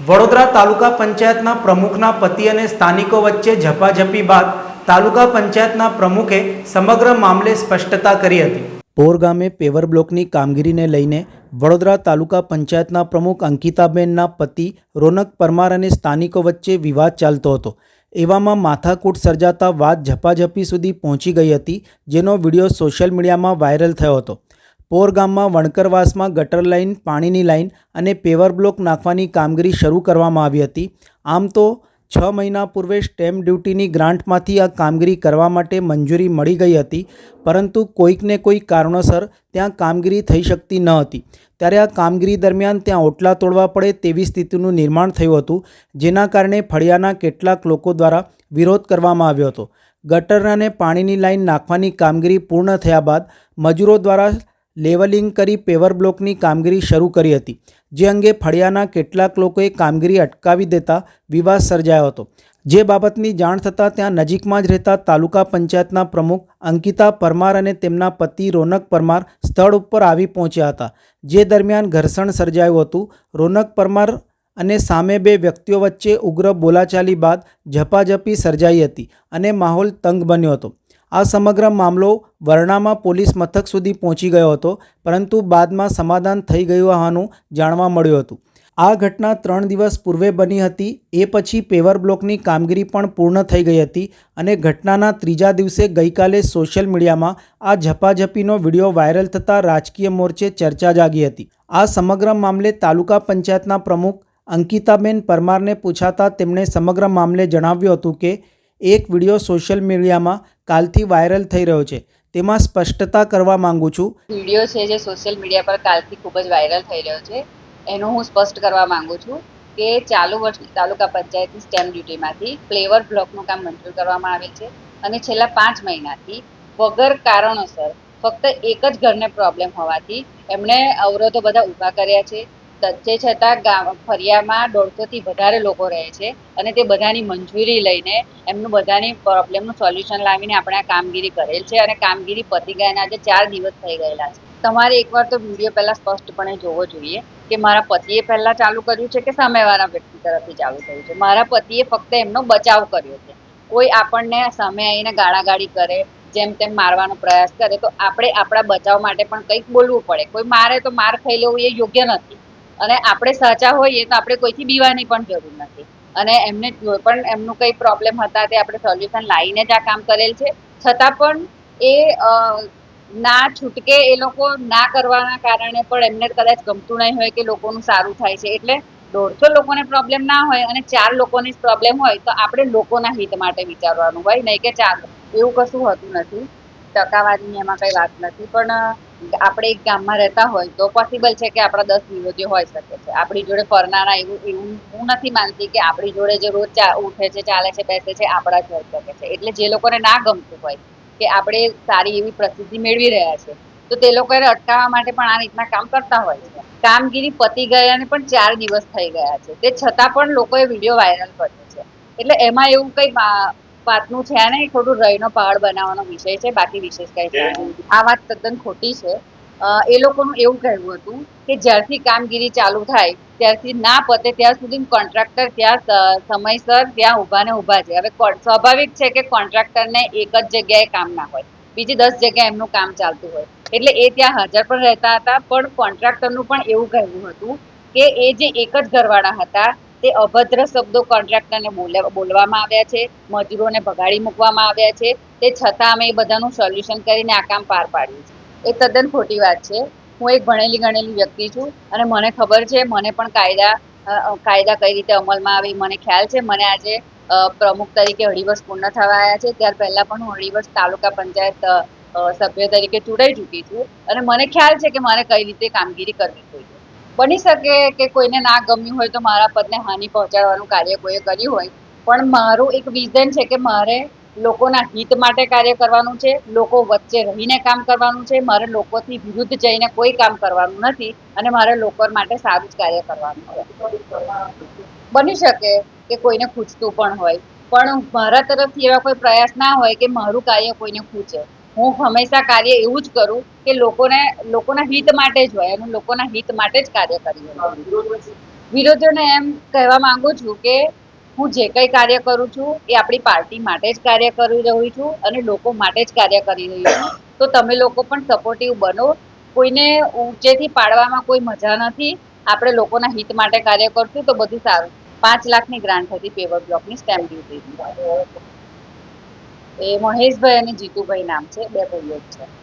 વડોદરા તાલુકા પંચાયતના પ્રમુખના પતિ અને સ્થાનિકો વચ્ચે ઝપાઝપી બાદ તાલુકા પંચાયતના પ્રમુખે સમગ્ર મામલે સ્પષ્ટતા કરી હતી। પોર ગામે પેવર બ્લોકની કામગીરીને લઈને વડોદરા તાલુકા પંચાયતના પ્રમુખ અંકિતાબેનના પતિ રોનક પરમાર અને સ્થાનિકો વચ્ચે વિવાદ ચાલતો હતો। એવામાં માથાકૂટ સર્જાતા વાત ઝપાઝપી સુધી પહોંચી ગઈ હતી, જેનો વિડીયો સોશિયલ મીડિયામાં વાયરલ થયો હતો। પોર ગામમાં વણકરવાસમાં ગટર લાઇન, પાણીની લાઇન અને પેવર બ્લોક નાખવાની કામગીરી શરૂ કરવામાં આવી હતી। આમ તો 6 મહિના પૂર્વે સ્ટેમ્પ ડ્યુટીની ગ્રાન્ટમાંથી આ કામગીરી કરવા માટે મંજૂરી મળી ગઈ હતી, પરંતુ કોઈકને કોઈ કારણોસર ત્યાં કામગીરી થઈ શકતી ન હતી। ત્યારે આ કામગીરી દરમિયાન ત્યાં ઓટલા તોડવા પડે તેવી સ્થિતિનું નિર્માણ થયું હતું, જેના કારણે ફળિયાના કેટલાક લોકો દ્વારા વિરોધ કરવામાં આવ્યો હતો। ગટર અને પાણીની લાઇન નાખવાની કામગીરી પૂર્ણ થયા બાદ મજૂરો દ્વારા લેવલિંગ કરી પેવર બ્લોકની કામગીરી શરૂ કરી હતી, જે અંગે ફળિયાના કેટલાક લોકોએ કામગીરી અટકાવી દેતા વિવાદ સર્જાયો હતો। જે બાબતની જાણ થતાં ત્યાં નજીકમાં જ રહેતા તાલુકા પંચાયતના પ્રમુખ અંકિતા પરમાર અને તેમના પતિ રોનક પરમાર સ્થળ ઉપર આવી પહોંચ્યા હતા, જે દરમિયાન ઘર્ષણ સર્જાયું હતું। રોનક પરમાર અને સામે બે વ્યક્તિઓ વચ્ચે ઉગ્ર બોલાચાલી બાદ ઝપાઝપી સર્જાઈ હતી અને માહોલ તંગ બન્યો હતો। આ સમગ્ર મામલો વરણામાં પોલીસ મથક સુધી પહોંચી ગયો હતો, પરંતુ બાદમાં સમાધાન થઈ ગયું હોવાનું જાણવા મળ્યું હતું। આ ઘટના 3 દિવસ પૂર્વે બની હતી। એ પછી પેવર બ્લોકની કામગીરી પણ પૂર્ણ થઈ ગઈ હતી અને ઘટનાના 3જા દિવસે ગઈકાલે સોશિયલ મીડિયામાં આ ઝપાઝપીનો વિડીયો વાયરલ થતાં રાજકીય મોરચે ચર્ચા જાગી હતી। આ સમગ્ર મામલે તાલુકા પંચાયતના પ્રમુખ અંકિતાબેન પરમારને પૂછાતા તેમણે સમગ્ર મામલે જણાવ્યું હતું કે એક વિડીયો સોશિયલ મીડિયામાં કાલથી વાયરલ થઈ રહ્યો છે, તેમાં સ્પષ્ટતા કરવા માંગુ છું। વિડીયો છે જે સોશિયલ મીડિયા પર કાલથી ખૂબ જ વાયરલ થઈ રહ્યો છે, એનું હું સ્પષ્ટ કરવા માંગુ છું કે ચાલુ વર્ષની તાલુકા પંચાયતની સ્ટેમ્પ ડ્યુટીમાંથી પેવર બ્લોકનું કામ મંજૂર કરવામાં આવેલ છે અને છેલ્લા 5 મહિનાથી વગર કારણોસર ફક્ત એક જ ઘરને પ્રોબ્લેમ હોવાથી એમણે અવરોધો બધા ઊભા કર્યા છે। તે છતાં ફરિયામાં 150થી વધારે લોકો રહે છે અને તે બધાની મંજૂરી લઈને એમનું બધાની પ્રોબ્લેમનું સોલ્યુશન લાવીને આપણે આ કામગીરી કરેલ છે અને કામગીરી પતી ગયાના આજે 4 દિવસ થઈ ગયેલા છે। તમારે એકવાર તો વિડીયો પહેલાં સ્પષ્ટપણે જોવો જોઈએ કે મારા પતિએ પહેલાં ચાલુ કર્યું છે કે સામેવાળા વ્યક્તિ તરફથી ચાલુ કર્યું છે। મારા પતિએ ફક્ત એમનો બચાવ કર્યો છે। કોઈ આપણને સામે આવીને ગાળાગાળી કરે, જેમ તેમ મારવાનો પ્રયાસ કરે તો આપણે આપણા બચાવ માટે પણ કંઈક બોલવું પડે। કોઈ મારે તો માર ખાઈ લેવું એ યોગ્ય નથી અને આપણે સાચા હોઈએ તો આપણે કોઈથી બીવાની પણ જરૂર નથી અને એમને જો પણ એમનું કંઈ પ્રોબ્લેમ હતા તે આપણે સોલ્યુશન લાવીને જ આ કામ કરેલ છે, છતાં પણ એ ના છૂટકે એ લોકો ના કરવાના કારણે પણ એમને કદાચ ગમતું નહીં હોય કે લોકોનું સારું થાય છે, એટલે 150 લોકોને પ્રોબ્લેમ ના હોય અને 4 લોકોની જ પ્રોબ્લેમ હોય તો આપણે લોકોના હિત માટે વિચારવાનું હોય, નહીં કે 4 એવું કશું હોતું નથી। ટકાવારીની એમાં કંઈ વાત નથી, પણ આપણે એક ગામમાં રહેતા હોય તો પોસિબલ છે કે આપણા 10 વિરોધીઓ હોઈ શકે છે। આપણી જોડે ફરનારા એવું હું નથી માનતી કે આપણી જોડે જે રોજ ઉઠે છે, ચાલે છે, બેસે છે આપણા જ હોઈ શકે છે। એટલે જે લોકોને ના ગમતું હોય કે આપણે સારી એવી પ્રસિદ્ધિ મેળવી રહ્યા છે તો તે લોકોને અટકાવવા માટે પણ આ રીતના કામ કરતા હોય છે। કામગીરી પતી ગયાને પણ 4 દિવસ થઈ ગયા છે, તે છતાં પણ લોકોએ વિડીયો વાયરલ કર્યો છે, એટલે એમાં એવું કંઈ વાતનું છે નહીં, થોડું રહીનો પહાડ બનાવવાનો વિષય છે, બાકી વિશેષ કંઈ છે નહીં। આ વાત તદ્દન ખોટી છે। એ લોકોનું એવું કહેવું હતું કે જ્યારથી કામગીરી ચાલુ થાય ત્યારથી ના પતે ત્યાં સુધી કોન્ટ્રાક્ટર ત્યાં સમયસર ત્યાં ઊભા છે। હવે સ્વાભાવિક છે કે કોન્ટ્રાક્ટરને એક જ જગ્યાએ કામ ના હોય, બીજી 10 જગ્યાએ એમનું કામ ચાલતું હોય, એટલે એ ત્યાં હાજર પણ રહેતા હતા। પણ કોન્ટ્રાક્ટરનું પણ એવું કહેવું હતું કે એ જે એક જ ઘરવાળા હતા તે અભદ્ર શબ્દો કોન્ટ્રાક્ટરને બોલવામાં આવ્યા છે, મજૂરોને ભગાડી મૂકવામાં આવ્યા છે, તે છતાં અમે એ બધાનું સોલ્યુશન કરીને આ કામ પાર પાડ્યું છે। એ તદ્દન ખોટી વાત છે। હું એક ભણેલી ગણેલી વ્યક્તિ છું અને મને ખબર છે, મને પણ કાયદા કઈ રીતે અમલમાં આવે મને ખ્યાલ છે। મને આજે પ્રમુખ તરીકે 2.5 વર્ષ પૂર્ણ થવા આવ્યા છે, ત્યાર પહેલાં પણ હું 2.5 વર્ષ તાલુકા પંચાયત સભ્ય તરીકે ચૂંટાઈ ચૂકી છું અને મને ખ્યાલ છે કે મારે કઈ રીતે કામગીરી કરવી જોઈએ। બની શકે કે કોઈને ના ગમ્યું હોય તો મારા પદને હાનિ પહોંચાડવાનું કાર્ય કોઈએ કર્યું હોય, પણ મારું એક વિઝન છે કે મારે લોકોના હિત માટે કાર્ય કરવાનું છે, લોકો વચ્ચે રહીને કામ કરવાનું છે, મારે લોકોથી વિરુદ્ધ જઈને કોઈ કામ કરવાનું નથી અને મારે લોકો માટે સારું જ કાર્ય કરવાનું છે। બની શકે કે કોઈને ખૂંચતું પણ હોય, પણ મારા તરફથી એવા કોઈ પ્રયાસ ના હોય કે મારું કાર્ય કોઈને ખૂંચે। હું હંમેશા કાર્ય એવું જ કરું કે લોકોના હિત માટે જ હોય અને લોકોના હિત માટે જ કાર્ય કરી। વિરોધીઓને એમ કહેવા માંગુ છું કે હું જે કંઈ કાર્ય કરું છું એ આપણી પાર્ટી માટે જ કાર્ય કરી રહી છું અને લોકો માટે જ કાર્ય કરી રહી છું. તો તમે લોકો પણ સપોર્ટિવ બનો. કોઈને ઊંચેથી પાડવામાં કોઈ મજા નથી. આપણે લોકોના હિત માટે કાર્ય કરશું તો બધું સારું. 5 લાખની ગ્રાન્ટ હતી પેવર બ્લોકની સ્ટેમ્પ ડ્યુટીની. એ મહેશભાઈ અને જીતુભાઈ નામ છે, બે ભાઈઓ જ છે.